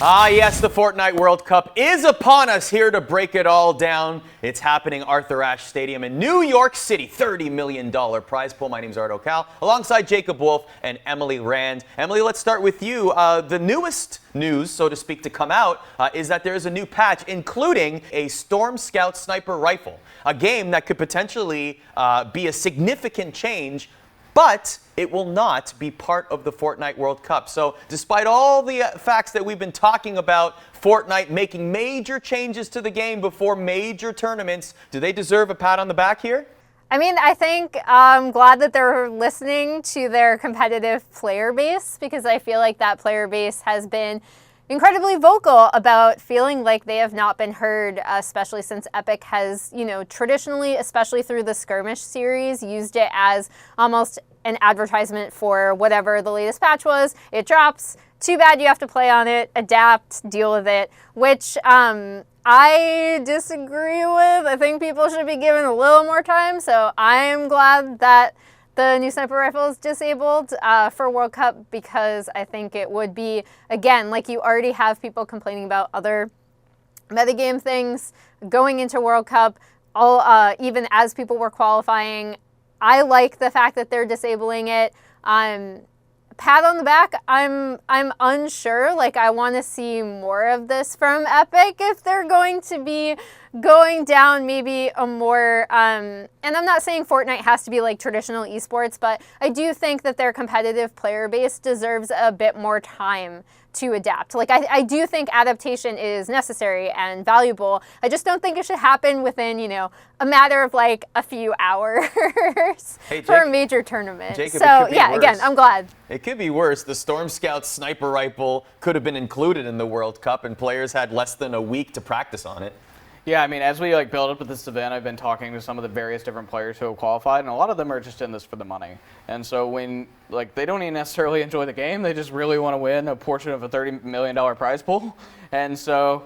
Ah, yes, the Fortnite World Cup is upon us. Here to break it all down. It's happening Arthur Ashe Stadium in New York City. $30 million prize pool. My name's Art O'Cal, alongside Jacob Wolf and Emily Rand. Emily, let's start with you. The newest news, so to speak, to come out is that there is a new patch, including a Storm Scout sniper rifle, a game that could potentially be a significant change, but it will not be part of the Fortnite World Cup. So despite all the facts that we've been talking about, Fortnite making major changes to the game before major tournaments, do they deserve a pat on the back here? I mean, I think I'm glad that they're listening to their competitive player base, because I feel like that player base has been incredibly vocal about feeling like they have not been heard, especially since Epic has, traditionally, especially through the Skirmish series, used it as almost an advertisement for whatever the latest patch was. It drops. Too bad you have to play on it, adapt, deal with it, which I disagree with. I think people should be given a little more time, so I'm glad that the new sniper rifle is disabled for World Cup, because I think it would be, again, like you already have people complaining about other metagame things going into World Cup, even as people were qualifying. I like the fact that they're disabling it. Pat on the back, I'm unsure. Like, I want to see more of this from Epic if they're going to be going down maybe a more, and I'm not saying Fortnite has to be like traditional esports, but I do think that their competitive player base deserves a bit more time to adapt. Like, I do think adaptation is necessary and valuable. I just don't think it should happen within, a matter of like a few hours for a major tournament. Jacob, so yeah, again, I'm glad. It could be worse. The Storm Scout sniper rifle could have been included in the World Cup, and players had less than a week to practice on it. Yeah, I mean, as we build up to this event, I've been talking to some of the various different players who have qualified, and a lot of them are just in this for the money. And so when they don't even necessarily enjoy the game, they just really want to win a portion of a $30 million prize pool. And so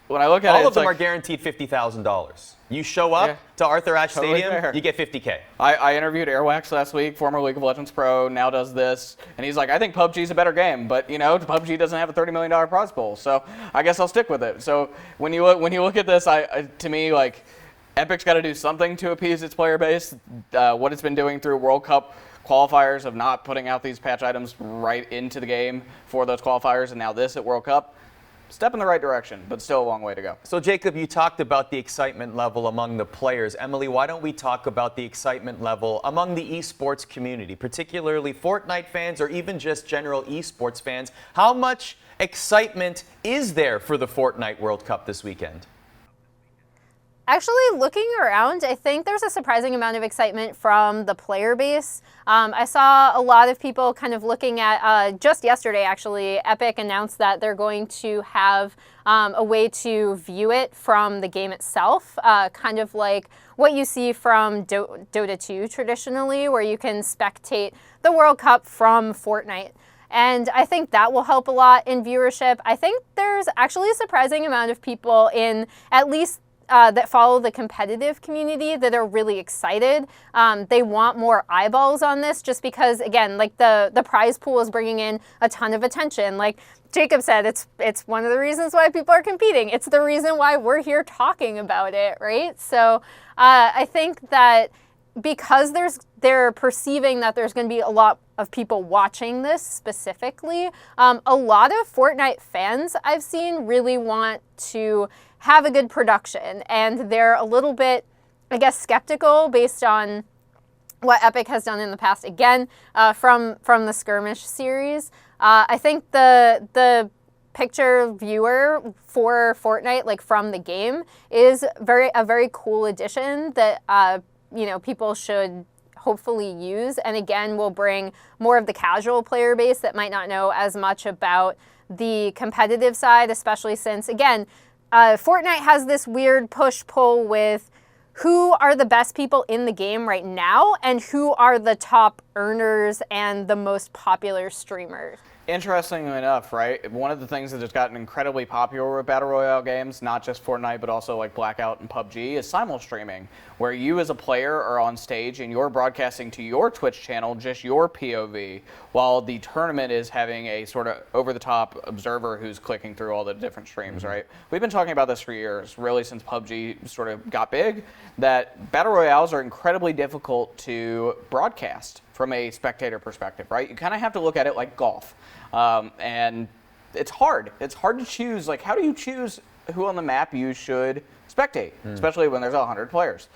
when I look at all of them are guaranteed $50,000. You show up to Arthur Ashe Stadium, you get $50K. I interviewed Airwax last week, former League of Legends pro, now does this, and he's like, I think PUBG's a better game, but PUBG doesn't have a $30 million prize pool, so I guess I'll stick with it. So when you look at this, to me, Epic's got to do something to appease its player base. What it's been doing through World Cup qualifiers of not putting out these patch items right into the game for those qualifiers, and now this at World Cup. Step in the right direction, but still a long way to go. So, Jacob, you talked about the excitement level among the players. Emily, why don't we talk about the excitement level among the esports community, particularly Fortnite fans or even just general esports fans? How much excitement is there for the Fortnite World Cup this weekend? Actually, looking around, I think there's a surprising amount of excitement from the player base. I saw a lot of people kind of looking at, just yesterday actually, Epic announced that they're going to have a way to view it from the game itself, kind of like what you see from Dota 2 traditionally, where you can spectate the World Cup from Fortnite. And I think that will help a lot in viewership. I think there's actually a surprising amount of people in at least that follow the competitive community that are really excited. They want more eyeballs on this, just because, again, the prize pool is bringing in a ton of attention. Like Jacob said, it's one of the reasons why people are competing. It's the reason why we're here talking about it, right? So I think that because they're perceiving that there's going to be a lot of people watching this specifically, a lot of Fortnite fans I've seen really want to have a good production, and they're a little bit, I guess, skeptical based on what Epic has done in the past. Again, from the Skirmish series, I think the picture viewer for Fortnite, from the game, is a very cool addition that people should hopefully use, and again will bring more of the casual player base that might not know as much about the competitive side, especially since, again, Fortnite has this weird push-pull with who are the best people in the game right now and who are the top earners and the most popular streamers. Interestingly enough, right, one of the things that has gotten incredibly popular with Battle Royale games, not just Fortnite, but also like Blackout and PUBG, is simul-streaming, where you as a player are on stage and you're broadcasting to your Twitch channel just your POV, while the tournament is having a sort of over-the-top observer who's clicking through all the different streams, right? We've been talking about this for years, really since PUBG sort of got big, that Battle Royales are incredibly difficult to broadcast from a spectator perspective, right? You kind of have to look at it like golf. And it's hard. It's hard to choose. Like, how do you choose who on the map you should spectate, especially when there's 100 players?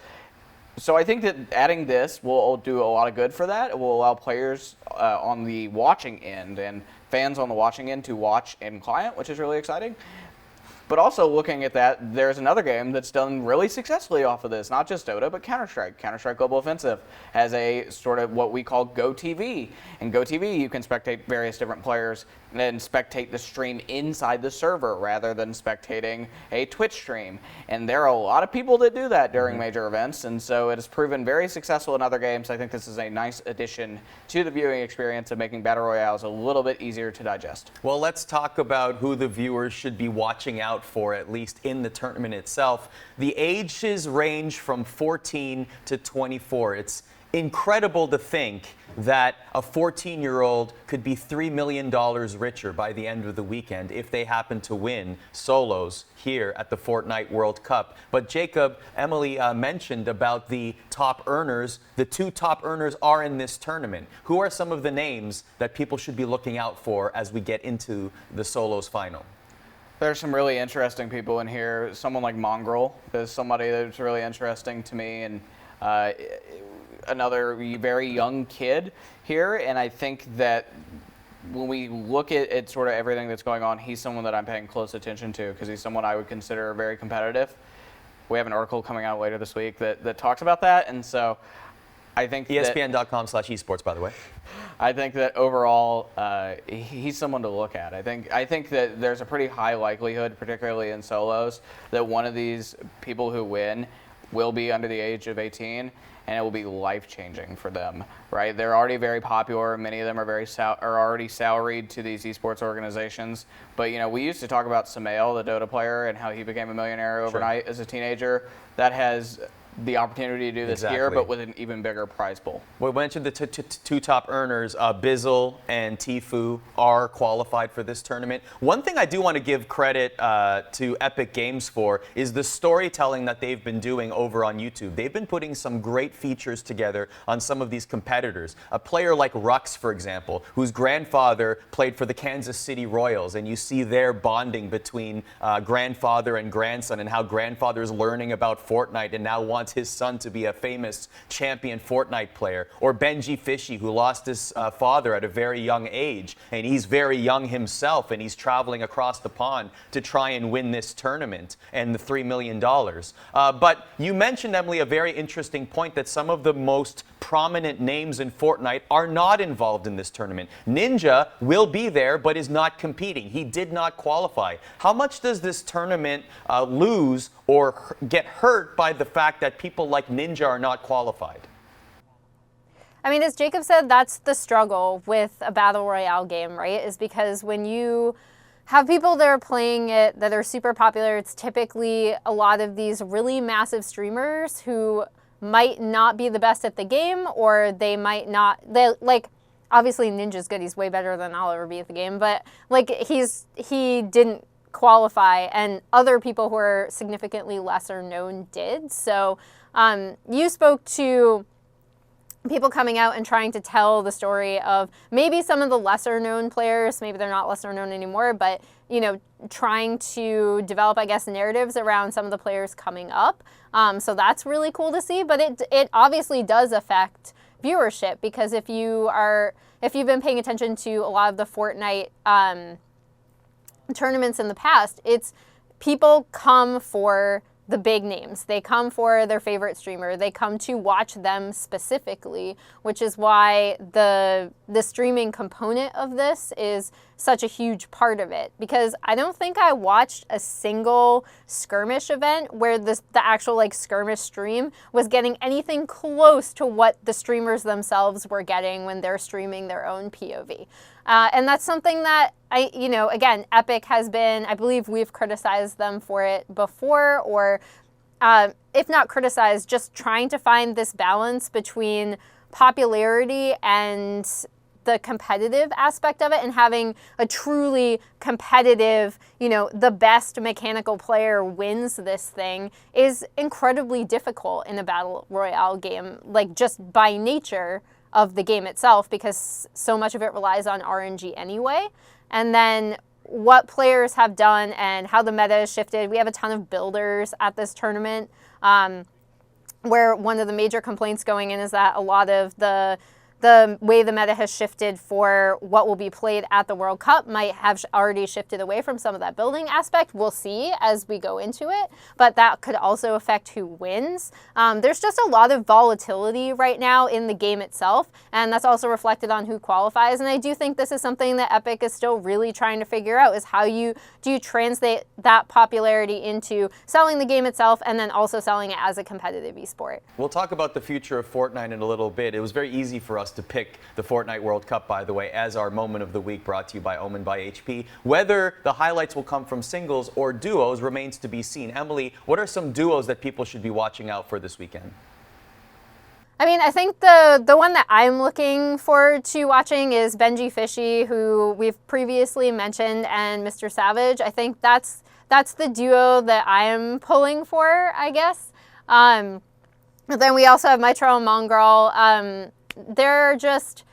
So I think that adding this will do a lot of good for that. It will allow players on the watching end and fans on the watching end to watch in client, which is really exciting. But also looking at that, there's another game that's done really successfully off of this, not just Dota, but Counter-Strike. Counter-Strike Global Offensive has a sort of what we call GoTV. In GoTV, you can spectate various different players and spectate the stream inside the server rather than spectating a Twitch stream. And there are a lot of people that do that during major events, and so it has proven very successful in other games. I think this is a nice addition to the viewing experience of making Battle Royales a little bit easier to digest. Well, let's talk about who the viewers should be watching out for, at least in the tournament itself. The ages range from 14 to 24. It's incredible to think that a 14-year-old could be $3 million richer by the end of the weekend if they happen to win solos here at the Fortnite World Cup. But Jacob, Emily mentioned about the top earners. The two top earners are in this tournament. Who are some of the names that people should be looking out for as we get into the solos final? There's some really interesting people in here. Someone like Mongrel is somebody that's really interesting to me, and another very young kid here. And I think that when we look at sort of everything that's going on, he's someone that I'm paying close attention to because he's someone I would consider very competitive. We have an article coming out later this week that talks about that, and so I think ESPN.com/esports, by the way. I think that overall, he's someone to look at. I think that there's a pretty high likelihood, particularly in solos, that one of these people who win will be under the age of 18, and it will be life-changing for them, right? They're already very popular. Many of them are already salaried to these esports organizations. But, you know, we used to talk about Samael, the Dota player, and how he became a millionaire overnight as a teenager. That has the opportunity to do this here, but with an even bigger prize pool. We mentioned the two top earners, Bizzle and Tfue, are qualified for this tournament. One thing I do want to give credit to Epic Games for is the storytelling that they've been doing over on YouTube. They've been putting some great features together on some of these competitors. A player like Rux, for example, whose grandfather played for the Kansas City Royals, and you see their bonding between grandfather and grandson, and how grandfather is learning about Fortnite and now wants his son to be a famous champion Fortnite player. Or Benji Fishy, who lost his father at a very young age, and he's very young himself, and he's traveling across the pond to try and win this tournament and the $3 million. But you mentioned, Emily, a very interesting point that some of the most prominent names in Fortnite are not involved in this tournament. Ninja will be there, but is not competing. He did not qualify. How much does this tournament lose or get hurt by the fact that people like Ninja are not qualified? I mean, as Jacob said, that's the struggle with a Battle Royale game, right? Is because when you have people that are playing it that are super popular, it's typically a lot of these really massive streamers who might not be the best at the game, or they might not, like, obviously Ninja's good, he's way better than I'll ever be at the game, but like he didn't qualify, and other people who are significantly lesser known did. So you spoke to people coming out and trying to tell the story of maybe some of the lesser known players, maybe they're not lesser known anymore, but, you know, trying to develop, I guess, narratives around some of the players coming up. So that's really cool to see, but it obviously does affect viewership, because if you've been paying attention to a lot of the Fortnite tournaments in the past, it's people come for the big names. They come for their favorite streamer. They come to watch them specifically, which is why the streaming component of this is such a huge part of it. Because I don't think I watched a single skirmish event where the actual like skirmish stream was getting anything close to what the streamers themselves were getting when they're streaming their own POV. And that's something that again, Epic has been, I believe we've criticized them for it before, or if not criticized, just trying to find this balance between popularity and the competitive aspect of it, and having a truly competitive, the best mechanical player wins this thing is incredibly difficult in a battle royale game, like just by nature of the game itself, because so much of it relies on RNG anyway. And then what players have done and how the meta has shifted. We have a ton of builders at this tournament, where one of the major complaints going in is that a lot of the way the meta has shifted for what will be played at the World Cup might have already shifted away from some of that building aspect. We'll see as we go into it, but that could also affect who wins. There's just a lot of volatility right now in the game itself, and that's also reflected on who qualifies. And I do think this is something that Epic is still really trying to figure out, is how do you translate that popularity into selling the game itself and then also selling it as a competitive esport. We'll talk about the future of Fortnite in a little bit. It was very easy for us to pick the Fortnite World Cup, by the way, as our moment of the week, brought to you by Omen by HP. Whether the highlights will come from singles or duos remains to be seen. Emily, what are some duos that people should be watching out for this weekend? I mean, I think the one that I'm looking forward to watching is Benji Fishy, who we've previously mentioned, and Mr. Savage. I think that's the duo that I am pulling for, I guess. But then we also have Mitro and Mongrel. They're just,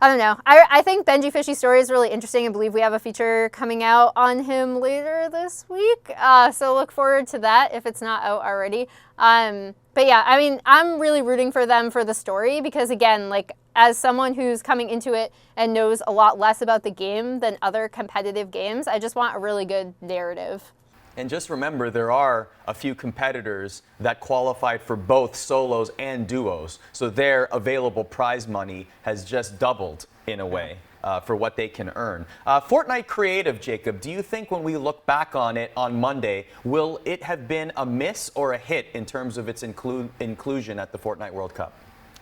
I don't know. I think Benji Fishy's story is really interesting. I believe we have a feature coming out on him later this week. So look forward to that if it's not out already. But yeah, I mean, I'm really rooting for them for the story, because again, like, as someone who's coming into it and knows a lot less about the game than other competitive games, I just want a really good narrative. And just remember, there are a few competitors that qualified for both solos and duos. So their available prize money has just doubled in a way for what they can earn. Fortnite Creative, Jacob, do you think when we look back on it on Monday, will it have been a miss or a hit in terms of its inclusion at the Fortnite World Cup?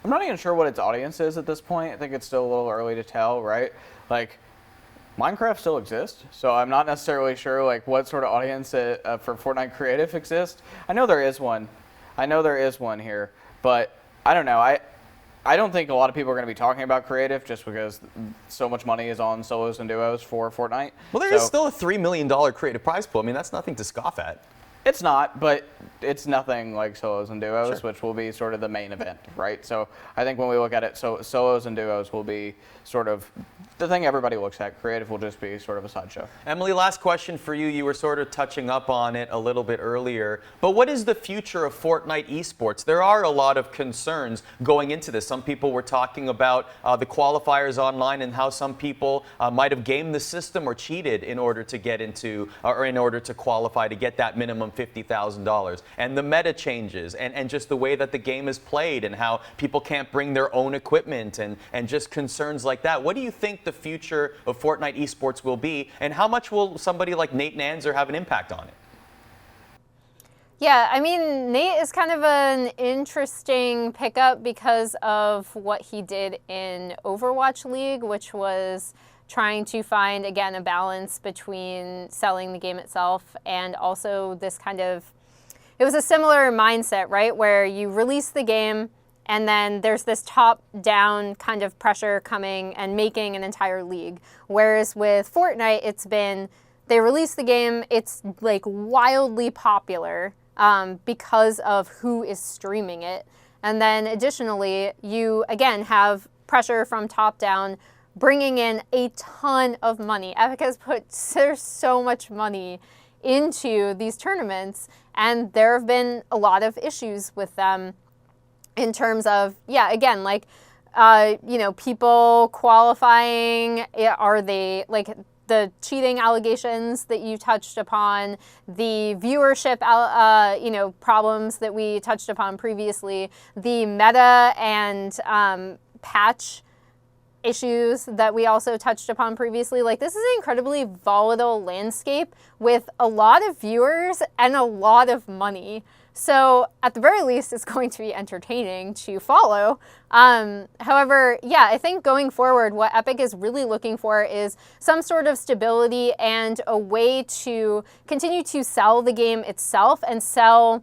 I'm not even sure what its audience is at this point. I think it's still a little early to tell, right? Like, Minecraft still exists, so I'm not necessarily sure like what sort of audience for Fortnite Creative exists. I know there is one. Here, but I don't know. I don't think a lot of people are going to be talking about Creative just because so much money is on solos and duos for Fortnite. Well, there is still a $3 million creative prize pool. I mean, that's nothing to scoff at. It's not, but it's nothing like solos and duos, Sure. which will be sort of the main event, right? So I think when we look at it, solos and duos will be sort of the thing everybody looks at. Creative will just be sort of a sideshow. Emily, last question for you. You were sort of touching up on it a little bit earlier, but what is the future of Fortnite Esports? There are a lot of concerns going into this. Some people were talking about the qualifiers online and how some people might have gamed the system or cheated in order to get into, or in order to qualify to get that minimum $50,000. And the meta changes and just the way that the game is played and how people can't bring their own equipment and just concerns like that. What do you think the future of Fortnite Esports will be, and how much will somebody like Nate Nanzer have an impact on it? Yeah, I mean, Nate is kind of an interesting pickup because of what he did in Overwatch League, which was trying to find, again, a balance between selling the game itself and also this kind of, it was a similar mindset, right, where you release the game and then there's this top-down kind of pressure coming and making an entire league. Whereas with Fortnite, it's been, they release the game, it's like wildly popular because of who is streaming it. And then additionally, you, again, have pressure from top-down, bringing in a ton of money. Epic has put there's so much money into these tournaments, and there have been a lot of issues with them in terms of, yeah, again, like, people qualifying, are they, like, the cheating allegations that you touched upon, the viewership, problems that we touched upon previously, the meta and patch issues that we also touched upon previously. Like, this is an incredibly volatile landscape with a lot of viewers and a lot of money. So at the very least, it's going to be entertaining to follow. However, yeah, I think going forward, what Epic is really looking for is some sort of stability and a way to continue to sell the game itself and sell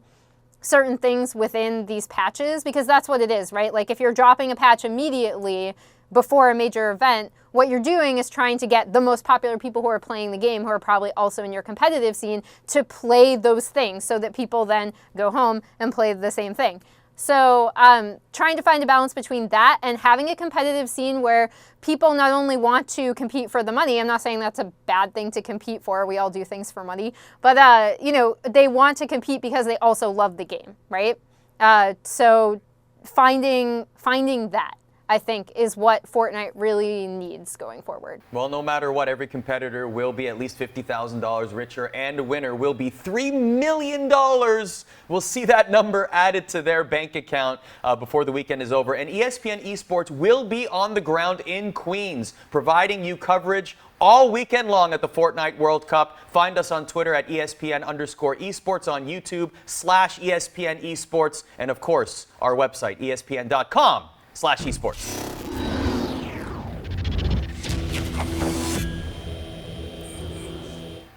certain things within these patches, because that's what it is, right? Like, if you're dropping a patch immediately before a major event, what you're doing is trying to get the most popular people who are playing the game, who are probably also in your competitive scene, to play those things so that people then go home and play the same thing. So trying to find a balance between that and having a competitive scene where people not only want to compete for the money, I'm not saying that's a bad thing to compete for, we all do things for money, but they want to compete because they also love the game, right? So finding that, I think, is what Fortnite really needs going forward. Well, no matter what, every competitor will be at least $50,000 richer, and a winner will be $3 million. We'll see that number added to their bank account before the weekend is over. And ESPN Esports will be on the ground in Queens, providing you coverage all weekend long at the Fortnite World Cup. Find us on Twitter at ESPN_esports, on YouTube /ESPN Esports, and of course, our website, ESPN.com/esports.